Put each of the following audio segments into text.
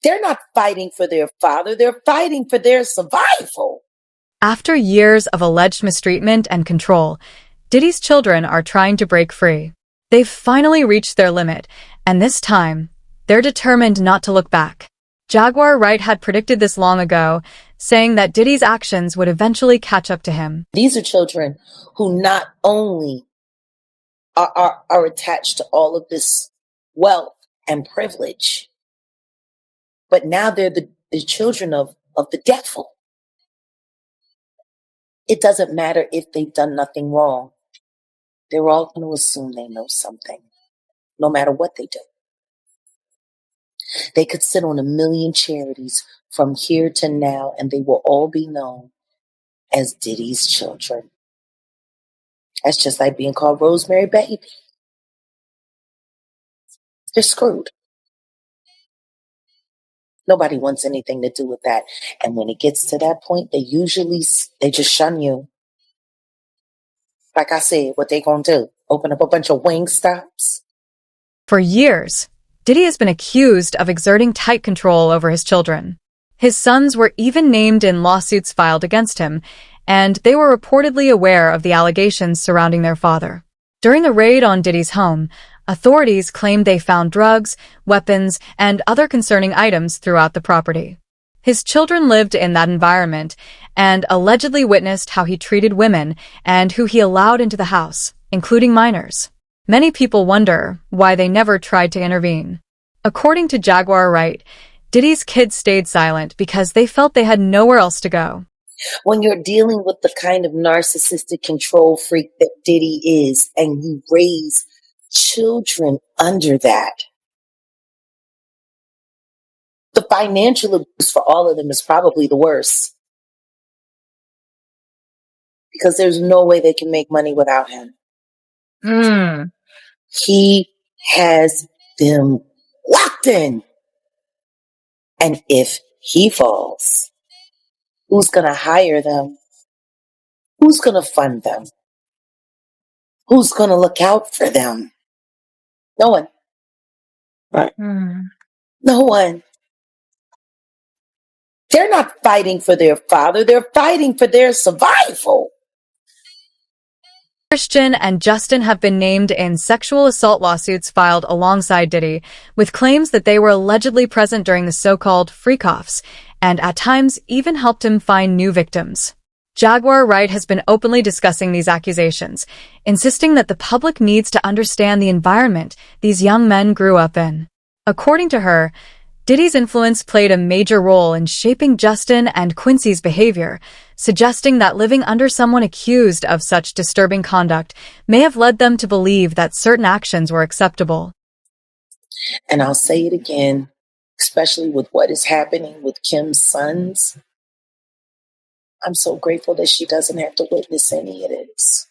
They're not fighting for their father. They're fighting for their survival. After years of alleged mistreatment and control, Diddy's children are trying to break free. They've finally reached their limit, and this time, they're determined not to look back. Jaguar Wright had predicted this long ago, saying that Diddy's actions would eventually catch up to him. These are children who not only are attached to all of this wealth and privilege, but now they're the children of the devil. It doesn't matter if they've done nothing wrong. They're all going to assume they know something, no matter what they do. They could sit on 1,000,000 charities from here to now, and they will all be known as Diddy's children. That's just like being called Rosemary Baby. They're screwed. Nobody wants anything to do with that. And when it gets to that point, they just shun you. Like I said, what they gonna do? Open up a bunch of wing stops? For years, Diddy has been accused of exerting tight control over his children. His sons were even named in lawsuits filed against him, and they were reportedly aware of the allegations surrounding their father. During a raid on Diddy's home, authorities claimed they found drugs, weapons, and other concerning items throughout the property. His children lived in that environment and allegedly witnessed how he treated women and who he allowed into the house, including minors. Many people wonder why they never tried to intervene. According to Jaguar Wright, Diddy's kids stayed silent because they felt they had nowhere else to go. When you're dealing with the kind of narcissistic control freak that Diddy is, and you raise children under that, the financial abuse for all of them is probably the worst. Because there's no way they can make money without him. He has them locked in. And if he falls, who's going to hire them? Who's going to fund them? Who's going to look out for them? No one. Right. No one. They're not fighting for their father. They're fighting for their survival. Christian and Justin have been named in sexual assault lawsuits filed alongside Diddy, with claims that they were allegedly present during the so-called freak-offs, and at times even helped him find new victims. Jaguar Wright has been openly discussing these accusations, insisting that the public needs to understand the environment these young men grew up in. According to her, Diddy's influence played a major role in shaping Justin and Quincy's behavior, suggesting that living under someone accused of such disturbing conduct may have led them to believe that certain actions were acceptable. And I'll say it again, especially with what is happening with Kim's sons. I'm so grateful that she doesn't have to witness any of this.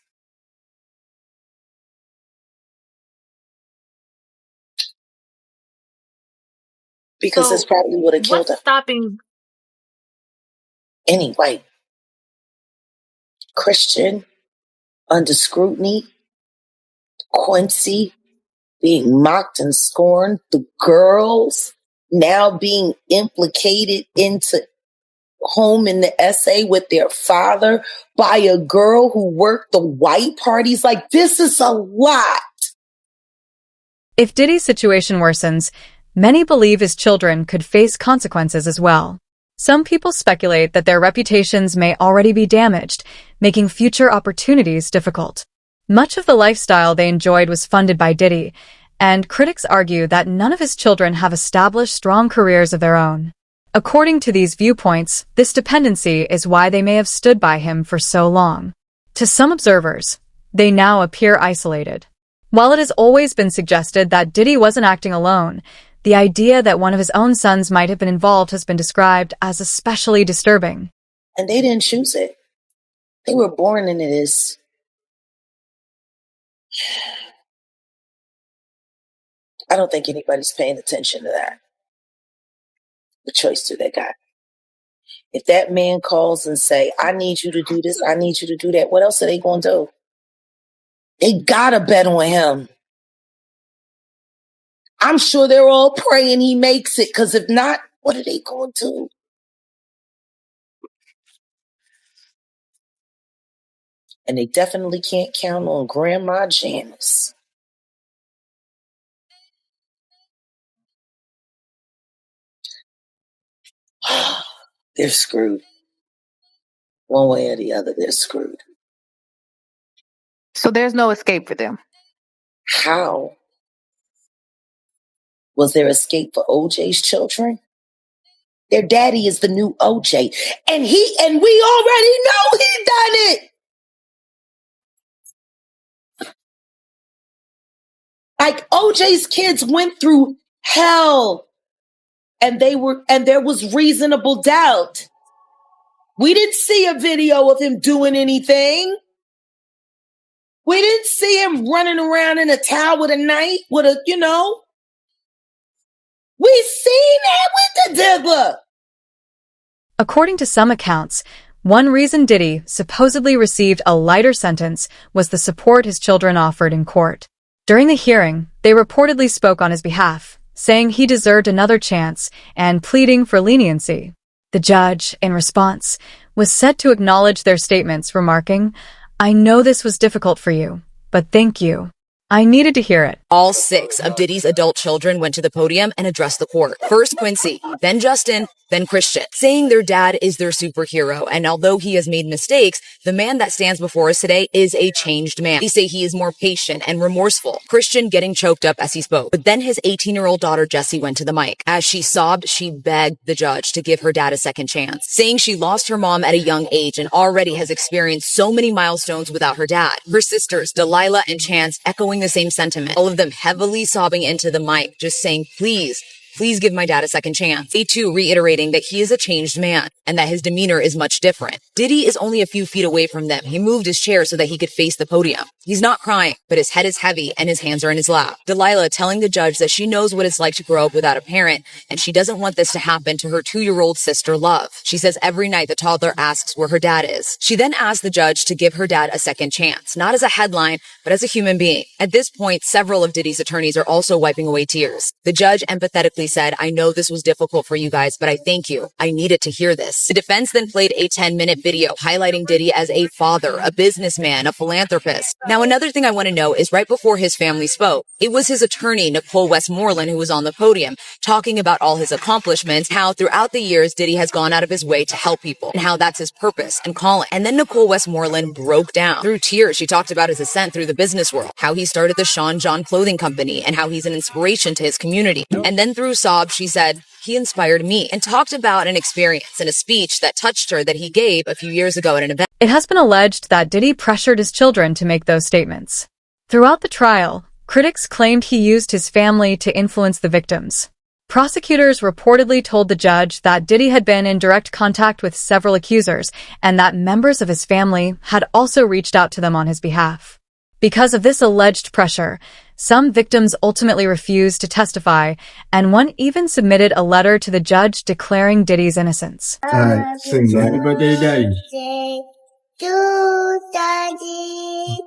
Because this probably would have killed her. Stopping? Anyway, Christian under scrutiny, Quincy being mocked and scorned, the girls now being implicated into home in the essay with their father by a girl who worked the white parties. Like, this is a lot. If Diddy's situation worsens, many believe his children could face consequences as well. Some people speculate that their reputations may already be damaged, making future opportunities difficult. Much of the lifestyle they enjoyed was funded by Diddy, and critics argue that none of his children have established strong careers of their own. According to these viewpoints, this dependency is why they may have stood by him for so long. To some observers, they now appear isolated. While it has always been suggested that Diddy wasn't acting alone, the idea that one of his own sons might have been involved has been described as especially disturbing. And they didn't choose it. They were born into this. I don't think anybody's paying attention to that. The choice that they got. If that man calls and say, I need you to do this, I need you to do that, what else are they going to do? They gotta bet on him. I'm sure they're all praying he makes it, because if not, What are they going to do? And they definitely can't count on Grandma Janice. They're screwed. One way or the other, they're screwed. So there's no escape for them. How? Was there escape for OJ's children? Their daddy is the new OJ. And we already know he done it. Like OJ's kids went through hell. And there was reasonable doubt. We didn't see a video of him doing anything. We didn't see him running around in a towel with a knife, we seen that with the Dibba. According to some accounts, one reason Diddy supposedly received a lighter sentence was the support his children offered in court. During the hearing, they reportedly spoke on his behalf, saying he deserved another chance and pleading for leniency. The judge, in response, was said to acknowledge their statements, remarking, "I know this was difficult for you, but thank you. I needed to hear it." All 6 of Diddy's adult children went to the podium and addressed the court. First Quincy, then Justin, then Christian, saying their dad is their superhero. And although he has made mistakes, the man that stands before us today is a changed man. They say he is more patient and remorseful. Christian getting choked up as he spoke. But then his 18-year-old daughter, Jessie, went to the mic. As she sobbed, she begged the judge to give her dad a second chance, saying she lost her mom at a young age and already has experienced so many milestones without her dad. Her sisters, Delilah and Chance, echoing the same sentiment. All of them heavily sobbing into the mic, just saying, please give my dad a second chance. They too reiterating that he is a changed man and that his demeanor is much different. Diddy is only a few feet away from them. He moved his chair so that he could face the podium. He's not crying, but his head is heavy and his hands are in his lap. Delilah telling the judge that she knows what it's like to grow up without a parent and she doesn't want this to happen to her 2-year-old sister, Love. She says every night the toddler asks where her dad is. She then asked the judge to give her dad a second chance, not as a headline, but as a human being. At this point, several of Diddy's attorneys are also wiping away tears. The judge empathetically said, "I know this was difficult for you guys, but I thank you. I needed to hear this." The defense then played a 10-minute video highlighting Diddy as a father, a businessman, a philanthropist. Now, another thing I want to know is right before his family spoke, it was his attorney, Nicole Westmoreland, who was on the podium talking about all his accomplishments, how throughout the years, Diddy has gone out of his way to help people and how that's his purpose and calling. And then Nicole Westmoreland broke down. Through tears, she talked about his ascent through the business world, how he started the Sean John clothing company and how he's an inspiration to his community. And then through sobs, she said, "He inspired me," and talked about an experience in a speech that touched her that he gave a few years ago at an event. It has been alleged that Diddy pressured his children to make those statements. Throughout the trial, critics claimed he used his family to influence the victims. Prosecutors reportedly told the judge that Diddy had been in direct contact with several accusers and that members of his family had also reached out to them on his behalf. Because of this alleged pressure, some victims ultimately refused to testify, and one even submitted a letter to the judge declaring Diddy's innocence. All right, sing Happy Birthday, Daddy. To Daddy,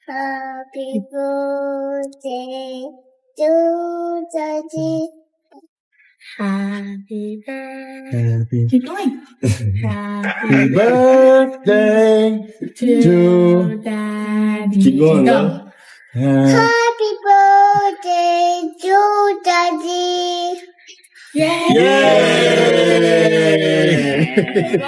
happy birthday to Daddy. Happy birthday. Keep going. Happy birthday to Daddy. Keep going, love. Happy birthday to Daddy. Yay! I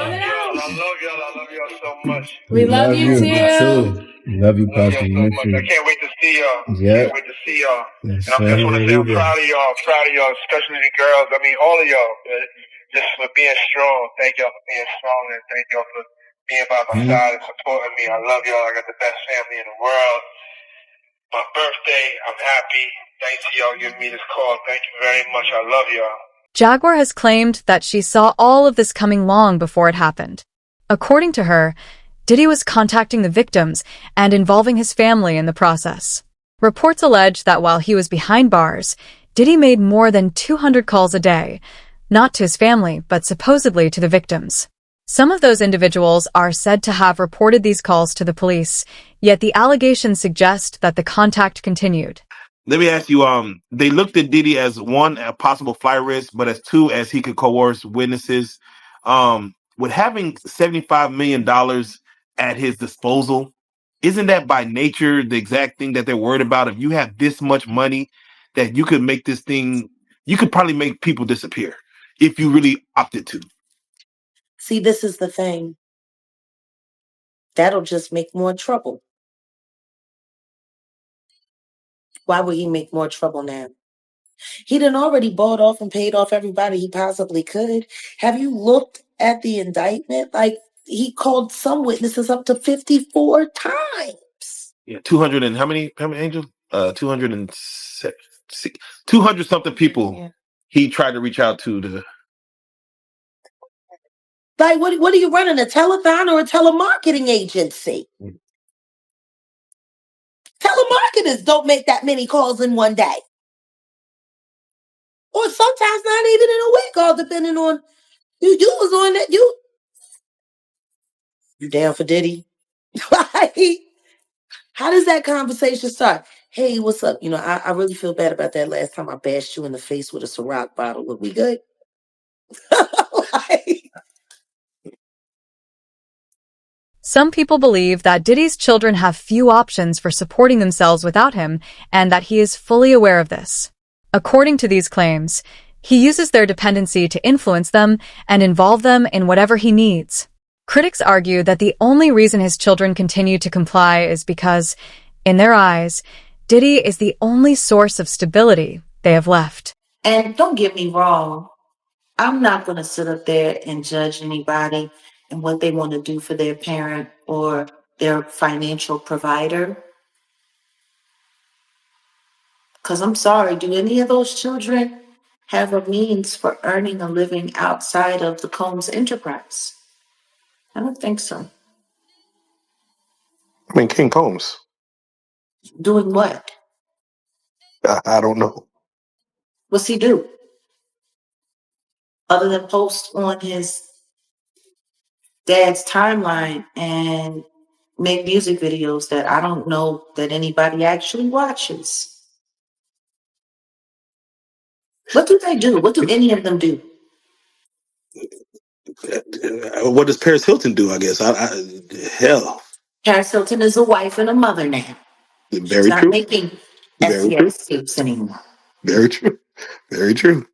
love y'all so much. We love you too. Love you, Pastor. I can't wait to see y'all. Yeah. Can't wait to see y'all. Yes, And I just want to say I'm proud of y'all, especially the girls. I mean, all of y'all, just for being strong. Thank y'all for being strong, and thank y'all for being by my side and supporting me. I love y'all. I got the best family in the world. My birthday, I'm happy. Thanks to y'all giving me this call. Thank you very much. I love y'all. Jaguar has claimed that she saw all of this coming long before it happened. According to her, Diddy was contacting the victims and involving his family in the process. Reports allege that while he was behind bars, Diddy made more than 200 calls a day, not to his family, but supposedly to the victims. Some of those individuals are said to have reported these calls to the police, yet the allegations suggest that the contact continued. Let me ask you, they looked at Diddy as one, a possible flight risk, but as two, as he could coerce witnesses. With having $75 million at his disposal, isn't that by nature the exact thing that they're worried about? If you have this much money, that you could make this thing, you could probably make people disappear if you really opted to. See, this is the thing. That'll just make more trouble. Why would he make more trouble now? He done already bought off and paid off everybody he possibly could. Have you looked at the indictment? Like, he called some witnesses up to 54 times. Yeah, 200 and how many angels? 200 something people. Yeah. He tried to reach out to. Like, what are you running, a telethon or a telemarketing agency? Telemarketers don't make that many calls in one day. Or sometimes not even in a week, all depending on you was on that. You down for Diddy? How does that conversation start? Hey, what's up? You know, I really feel bad about that last time I bashed you in the face with a Ciroc bottle. Were we good? Some people believe that Diddy's children have few options for supporting themselves without him and that he is fully aware of this. According to these claims, he uses their dependency to influence them and involve them in whatever he needs. Critics argue that the only reason his children continue to comply is because, in their eyes, Diddy is the only source of stability they have left. And don't get me wrong, I'm not going to sit up there and judge anybody and what they want to do for their parent or their financial provider. Because I'm sorry, do any of those children have a means for earning a living outside of the Combs enterprise? I don't think so. I mean, King Combs. Doing what? I don't know. What's he do? Other than post on his dad's timeline and make music videos that I don't know that anybody actually watches. What do they do? What do any of them do? What does Paris Hilton do, I guess? Hell. Paris Hilton is a wife and a mother now. Very She's not true. making Very SEX tapes anymore. Very true. Very true.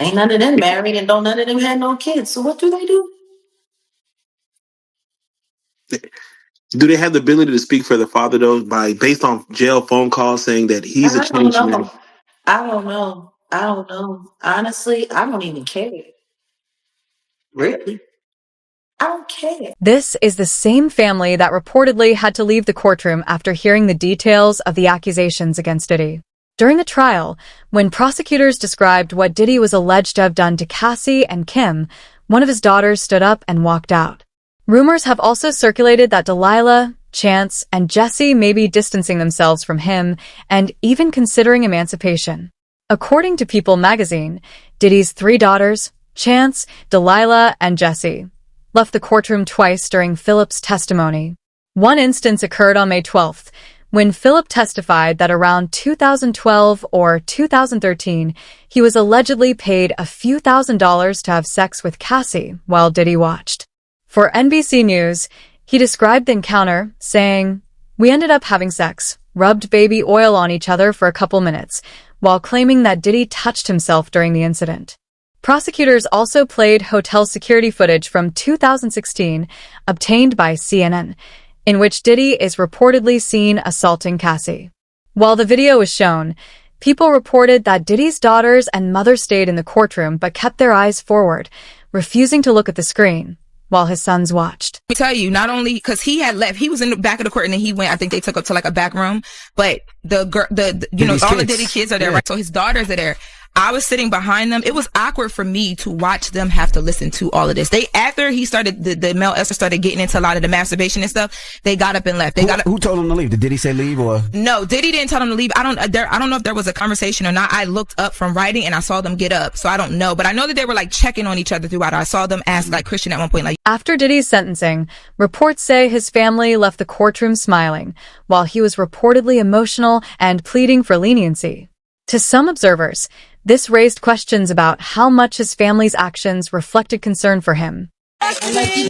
Ain't none of them married and don't none of them had no kids. So what do they do? Do they have the ability to speak for the father, though, based on jail phone calls saying that he's a changed man? I don't know. Honestly, I don't even care. Really? I don't care. This is the same family that reportedly had to leave the courtroom after hearing the details of the accusations against Diddy. During the trial, when prosecutors described what Diddy was alleged to have done to Cassie and Kim, one of his daughters stood up and walked out. Rumors have also circulated that Delilah, Chance, and Jesse may be distancing themselves from him and even considering emancipation. According to People magazine, Diddy's 3 daughters, Chance, Delilah, and Jesse, left the courtroom twice during Philip's testimony. One instance occurred on May 12th, when Philip testified that around 2012 or 2013, he was allegedly paid a few $1,000s to have sex with Cassie while Diddy watched. For NBC News, he described the encounter, saying, "We ended up having sex, rubbed baby oil on each other for a couple minutes, while claiming that Diddy touched himself during the incident." Prosecutors also played hotel security footage from 2016, obtained by CNN, in which Diddy is reportedly seen assaulting Cassie. While the video was shown, people reported that Diddy's daughters and mother stayed in the courtroom but kept their eyes forward, refusing to look at the screen, while his sons watched. I tell you, not only because he had left, he was in the back of the court and then he went, I think they took up to like a back room, but the girl, all the Diddy kids are there, right? So his daughters are there. I was sitting behind them. It was awkward for me to watch them have to listen to all of this. After he started, the male Esther started getting into a lot of the masturbation and stuff, they got up and left. Who told them to leave? Did Diddy say leave or? No, Diddy didn't tell them to leave. I don't know if there was a conversation or not. I looked up from writing and I saw them get up. So I don't know, but I know that they were like checking on each other throughout. I saw them ask like Christian at one point, like, After Diddy's sentencing, reports say his family left the courtroom smiling, while he was reportedly emotional and pleading for leniency. To some observers, this raised questions about how much his family's actions reflected concern for him.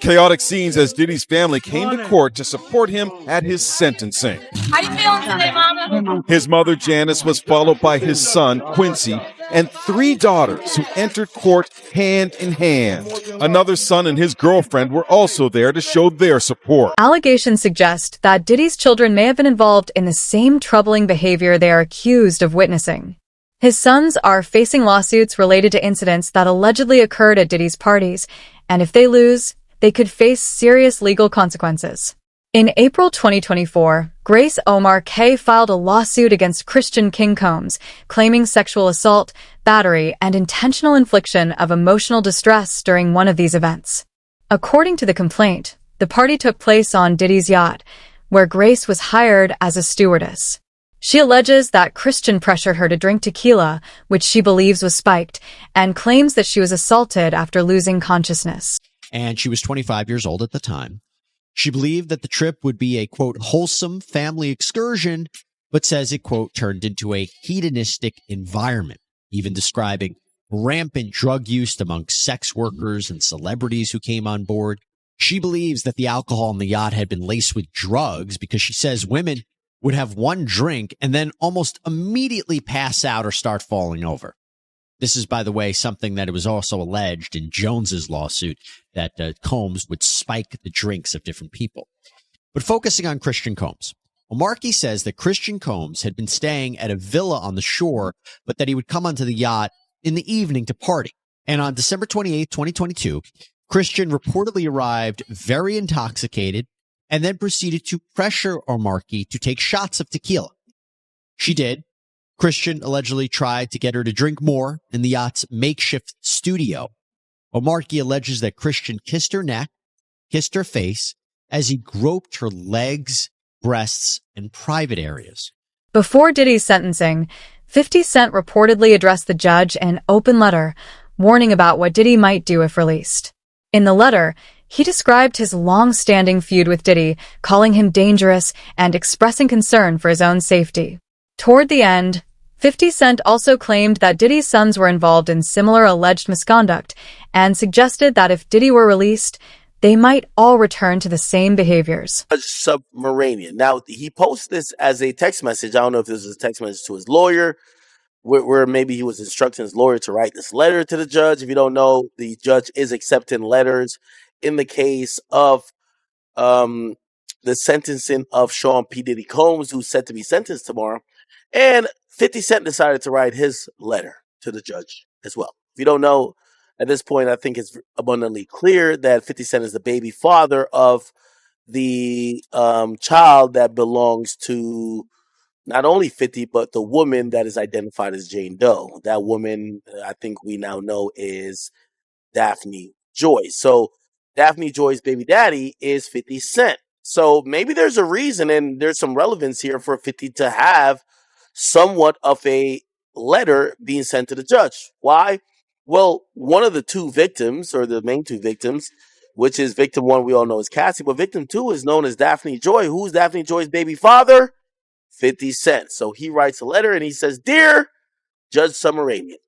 Chaotic scenes as Diddy's family came to court to support him at his sentencing. How you feeling today, Mama? His mother, Janice, was followed by his son, Quincy, and 3 daughters who entered court hand in hand. Another son and his girlfriend were also there to show their support. Allegations suggest that Diddy's children may have been involved in the same troubling behavior they are accused of witnessing. His sons are facing lawsuits related to incidents that allegedly occurred at Diddy's parties, and if they lose, they could face serious legal consequences. In April 2024, Grace Omar K. filed a lawsuit against Christian King Combs, claiming sexual assault, battery, and intentional infliction of emotional distress during one of these events. According to the complaint, the party took place on Diddy's yacht, where Grace was hired as a stewardess. She alleges that Christian pressured her to drink tequila, which she believes was spiked, and claims that she was assaulted after losing consciousness. And she was 25 years old at the time. She believed that the trip would be a, quote, wholesome family excursion, but says it, quote, turned into a hedonistic environment, even describing rampant drug use among sex workers and celebrities who came on board. She believes that the alcohol on the yacht had been laced with drugs because she says women would have one drink and then almost immediately pass out or start falling over. This is, by the way, something that it was also alleged in Jones's lawsuit, that Combs would spike the drinks of different people. But focusing on Christian Combs, Markey says that Christian Combs had been staying at a villa on the shore, but that he would come onto the yacht in the evening to party. And on December 28, 2022, Christian reportedly arrived very intoxicated and then proceeded to pressure Markey to take shots of tequila. She did. Christian allegedly tried to get her to drink more in the yacht's makeshift studio. Markey alleges that Christian kissed her neck, kissed her face, as he groped her legs, breasts, and private areas. Before Diddy's sentencing, 50 Cent reportedly addressed the judge in an open letter, warning about what Diddy might do if released. In the letter, he described his long-standing feud with Diddy, calling him dangerous and expressing concern for his own safety. Toward the end, 50 Cent also claimed that Diddy's sons were involved in similar alleged misconduct and suggested that if Diddy were released, they might all return to the same behaviors. Submarinian. Now, he posted this as a text message. I don't know if this was a text message to his lawyer, where maybe he was instructing his lawyer to write this letter to the judge. If you don't know, the judge is accepting letters in the case of the sentencing of Sean P. Diddy Combs, who's set to be sentenced tomorrow. And 50 Cent decided to write his letter to the judge as well. If you don't know, at this point, I think it's abundantly clear that 50 Cent is the baby father of the child that belongs to not only 50, but the woman that is identified as Jane Doe. That woman, I think we now know, is Daphne Joy. So Daphne Joy's baby daddy is 50 Cent. So maybe there's a reason and there's some relevance here for 50 to have somewhat of a letter being sent to the judge. Why? Well, one of the two victims, or the main two victims, which is victim one, we all know is Cassie, but victim two is known as Daphne Joy. Who's Daphne Joy's baby father? 50 Cent. So he writes a letter and he says, "Dear Judge Submarinian,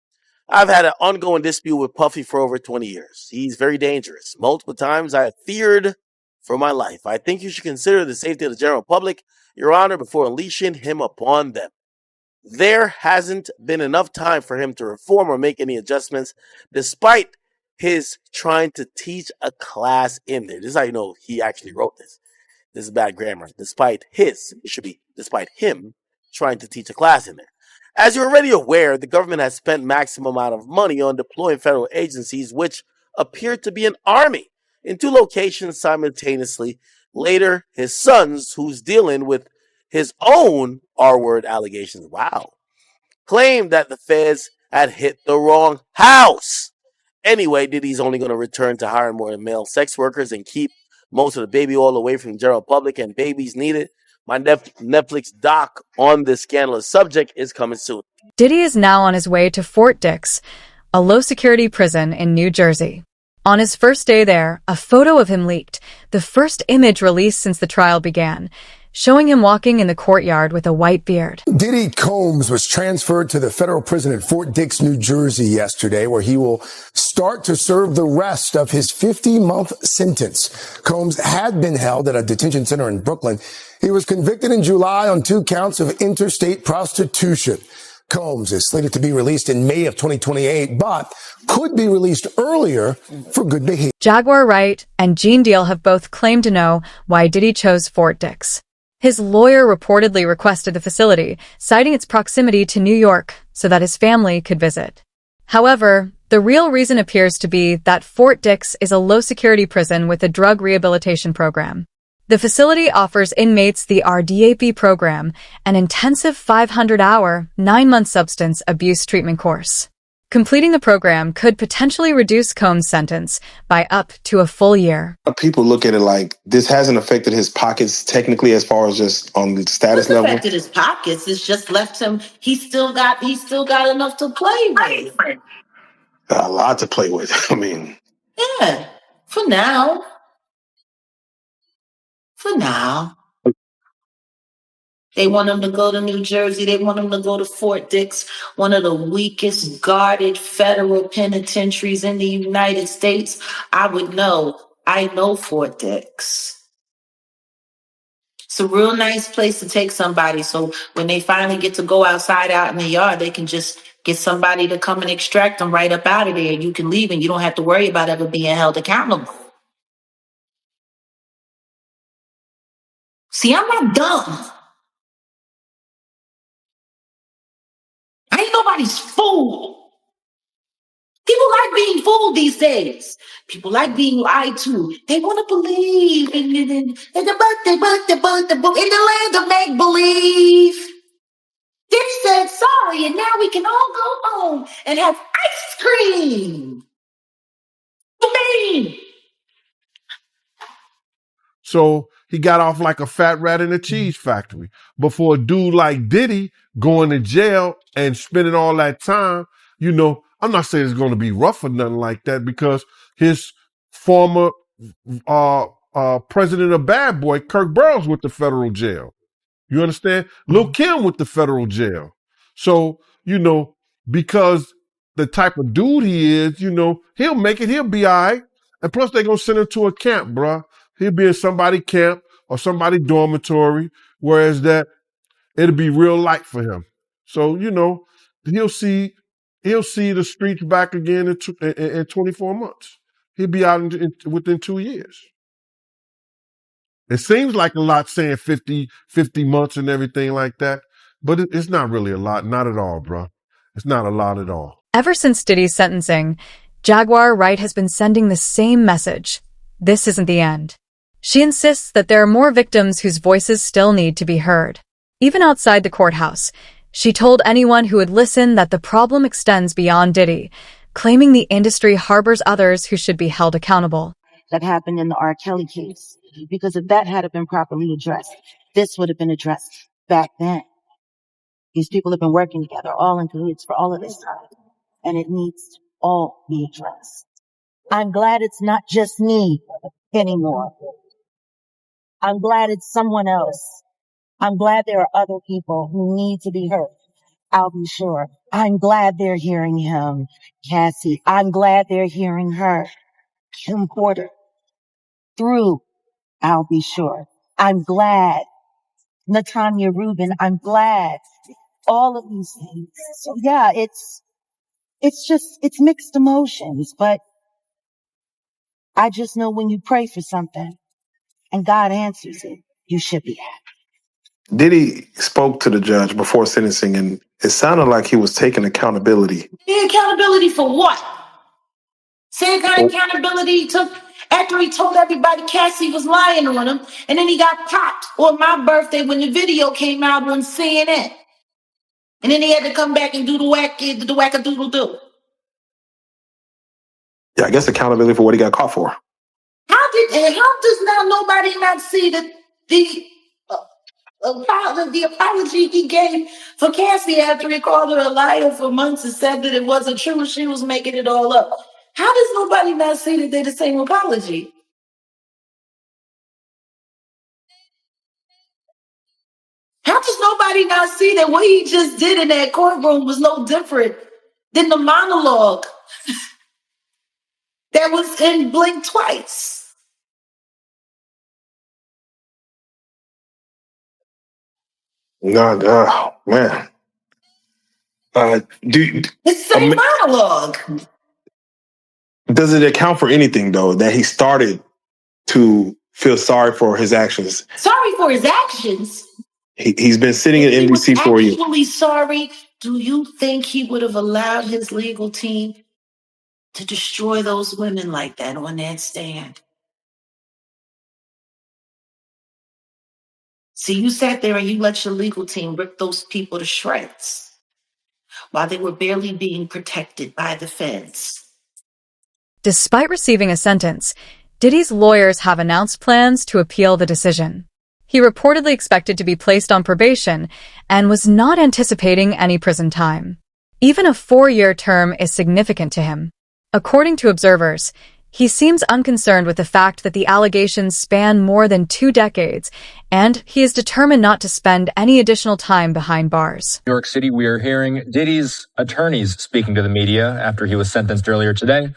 I've had an ongoing dispute with Puffy for over 20 years. He's very dangerous. Multiple times I have feared for my life. I think you should consider the safety of the general public, Your Honor, before unleashing him upon them. There hasn't been enough time for him to reform or make any adjustments, despite his trying to teach a class in there." This is how you know he actually wrote this. This is bad grammar. Despite him trying to teach a class in there. As you're already aware, the government has spent maximum amount of money on deploying federal agencies, which appear to be an army, in 2 locations simultaneously. Later, his sons, who's dealing with his own R-word allegations, claimed that the feds had hit the wrong house. Anyway, Diddy's only going to return to hiring more male sex workers and keep most of the baby oil away from the general public and babies needed. My Netflix doc on this scandalous subject is coming soon. Diddy is now on his way to Fort Dix, a low-security prison in New Jersey. On his first day there, a photo of him leaked, the first image released since the trial began, showing him walking in the courtyard with a white beard. Diddy Combs was transferred to the federal prison at Fort Dix, New Jersey yesterday, where he will start to serve the rest of his 50-month sentence. Combs had been held at a detention center in Brooklyn. He was convicted in July on 2 counts of interstate prostitution. Combs is slated to be released in May of 2028, but could be released earlier for good behavior. Jaguar Wright and Gene Deal have both claimed to know why Diddy chose Fort Dix. His lawyer reportedly requested the facility, citing its proximity to New York so that his family could visit. However, the real reason appears to be that Fort Dix is a low-security prison with a drug rehabilitation program. The facility offers inmates the RDAP program, an intensive 500-hour, 9-month substance abuse treatment course. Completing the program could potentially reduce Combs' sentence by up to a full year. People look at it like this hasn't affected his pockets technically as far as just on the status level. It's affected his pockets. It's just left him. He's still got enough to play with. A lot to play with. I mean, yeah, for now. For now. They want him to go to New Jersey. They want him to go to Fort Dix, one of the weakest guarded federal penitentiaries in the United States. I know Fort Dix. It's a real nice place to take somebody. So when they finally get to go outside out in the yard, they can just get somebody to come and extract them right up out of there. You can leave and you don't have to worry about ever being held accountable. See, I'm not dumb. I ain't nobody's fool. People like being fooled these days. People like being lied to. They want to believe in the land of make-believe. Diddy said sorry, and now we can all go home and have ice cream. So he got off like a fat rat in a cheese factory. But for a dude like Diddy going to jail and spending all that time, I'm not saying it's going to be rough or nothing like that, because his former president of Bad Boy, Kirk Burrows, with the federal jail. You understand? Lil Kim with the federal jail. So, because the type of dude he is, he'll make it. He'll be all right. And plus, they're going to send him to a camp, bruh. He'll be in somebody camp or somebody dormitory, whereas that it'll be real light for him. So, he'll see the streets back again in 24 months. He'll be out within 2 years. It seems like a lot saying 50 months and everything like that, but it's not really a lot. Not at all, bro. It's not a lot at all. Ever since Diddy's sentencing, Jaguar Wright has been sending the same message. This isn't the end. She insists that there are more victims whose voices still need to be heard. Even outside the courthouse, she told anyone who would listen that the problem extends beyond Diddy, claiming the industry harbors others who should be held accountable. That happened in the R. Kelly case, because if that had been properly addressed, this would have been addressed back then. These people have been working together, all in cahoots for all of this time, and it needs to all be addressed. I'm glad it's not just me anymore. I'm glad it's someone else. I'm glad there are other people who need to be heard. I'll be sure. I'm glad they're hearing him, Cassie. I'm glad they're hearing her, Kim Porter. Through, I'll be sure. I'm glad. Natanya Rubin, I'm glad. All of these things. So yeah, it's mixed emotions, but I just know when you pray for something and God answers it, you should be happy. Diddy spoke to the judge before sentencing, and it sounded like he was taking accountability. Accountability for what? Same kind of accountability he took after he told everybody Cassie was lying on him, and then he got popped on my birthday when the video came out on CNN. And then he had to come back and do the whack-a-doodle-doo. Yeah, I guess accountability for what he got caught for. How does now nobody not see that the apology he gave for Cassie after he called her a liar for months and said that it wasn't true, she was making it all up? How does nobody not see that they're the same apology? How does nobody not see that what he just did in that courtroom was no different than the monologue that was in Blink Twice? No, man. It's the same monologue. Does it account for anything, though, that he started to feel sorry for his actions? Sorry for his actions? He's been sitting in NBC for you. Actually sorry, do you think he would have allowed his legal team to destroy those women like that on that stand? See, you sat there and you let your legal team rip those people to shreds while they were barely being protected by the feds. Despite receiving a sentence, Diddy's lawyers have announced plans to appeal the decision. He reportedly expected to be placed on probation and was not anticipating any prison time. Even a 4-year term is significant to him. According to observers, he seems unconcerned with the fact that the allegations span more than 2 decades, and he is determined not to spend any additional time behind bars. New York City, we are hearing Diddy's attorneys speaking to the media after he was sentenced earlier today.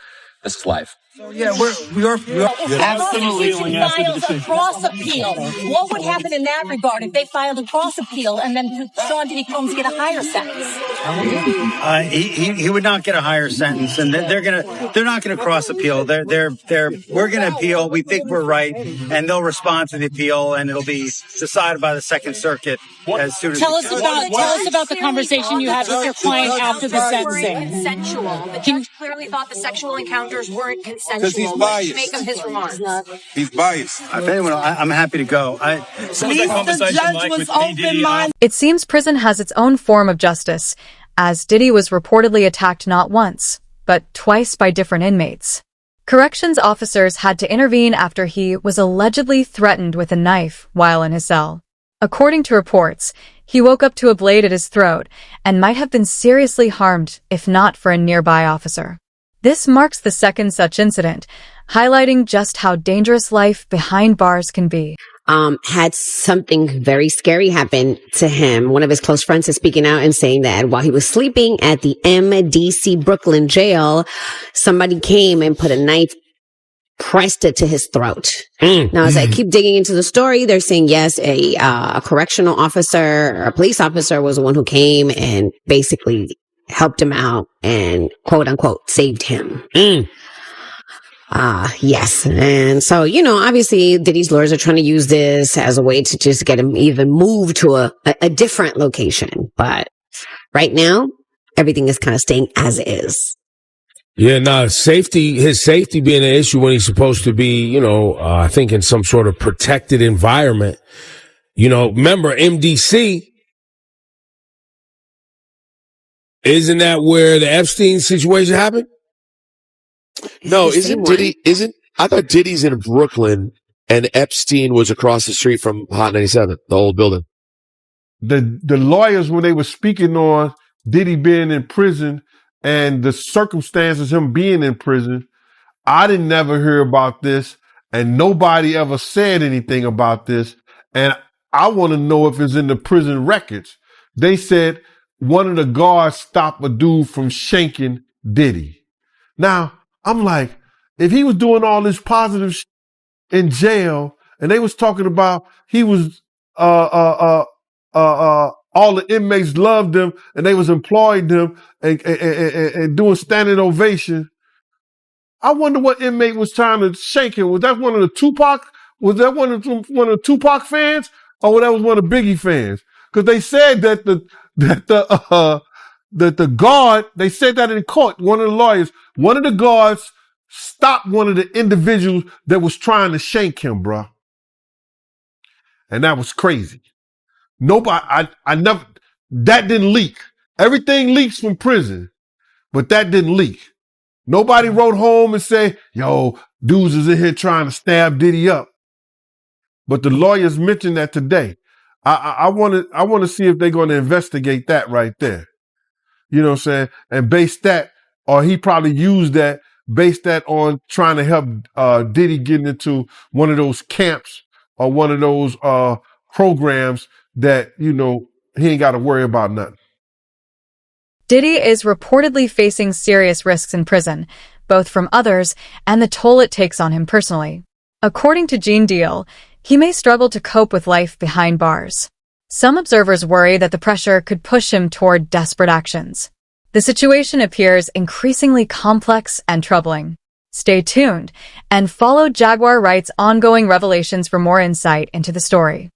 This is live. Yeah, we are absolutely filed a cross appeal. What would happen in that regard if they filed a cross appeal and then Sean Diddy Combs get a higher sentence? He would not get a higher sentence, and they're not gonna cross appeal. We're gonna appeal. We think we're right, and they'll respond to the appeal, and it'll be decided by the Second Circuit as soon as. Tell us about the conversation you had with your client after the sentencing. Consensual. The judge clearly thought the sexual encounters weren't consensual. Because he's biased. What did you make of his remarks? He's biased. I'm happy to go. It seems prison has its own form of justice, as Diddy was reportedly attacked not once, but twice by different inmates. Corrections officers had to intervene after he was allegedly threatened with a knife while in his cell. According to reports, he woke up to a blade at his throat and might have been seriously harmed if not for a nearby officer. This marks the second such incident, highlighting just how dangerous life behind bars can be. Had something very scary happen to him. One of his close friends is speaking out and saying that while he was sleeping at the MDC Brooklyn jail, somebody came and put a knife, pressed it to his throat. Now, as I keep digging into the story, they're saying, yes, a correctional officer or a police officer was the one who came and basically helped him out and quote unquote saved him. Yes. And so, obviously Diddy's lawyers are trying to use this as a way to just get him even moved to a different location. But right now, everything is kind of staying as is. Yeah, his safety being an issue when he's supposed to be, I think in some sort of protected environment. Remember MDC, isn't that where the Epstein situation happened? No, I thought Diddy's in Brooklyn and Epstein was across the street from Hot 97, the old building. The lawyers, when they were speaking on Diddy being in prison and the circumstances him being in prison, I didn't never hear about this and nobody ever said anything about this. And I want to know if it's in the prison records. They said one of the guards stopped a dude from shanking Diddy. Now, I'm like, if he was doing all this positive shit in jail and they was talking about he was, all the inmates loved him and they was employing him and doing standing ovation. I wonder what inmate was trying to shake him. Was that one of the Tupac? Was that one of the Tupac fans? Or that was one of the Biggie fans? Because they said that the guard, they said that in court, one of the lawyers, one of the guards stopped one of the individuals that was trying to shank him, bruh. And that was crazy. Nobody, I never, that didn't leak. Everything leaks from prison, but that didn't leak. Nobody wrote home and say, yo, dudes is in here trying to stab Diddy up. But the lawyers mentioned that today. I want to see if they're going to investigate that right there. You know what I'm saying? And base that, or he probably used that, base that on trying to help Diddy get into one of those camps or one of those programs that, you know, he ain't got to worry about nothing. Diddy is reportedly facing serious risks in prison, both from others and the toll it takes on him personally. According to Gene Deal, he may struggle to cope with life behind bars. Some observers worry that the pressure could push him toward desperate actions. The situation appears increasingly complex and troubling. Stay tuned and follow Jaguar Wright's ongoing revelations for more insight into the story.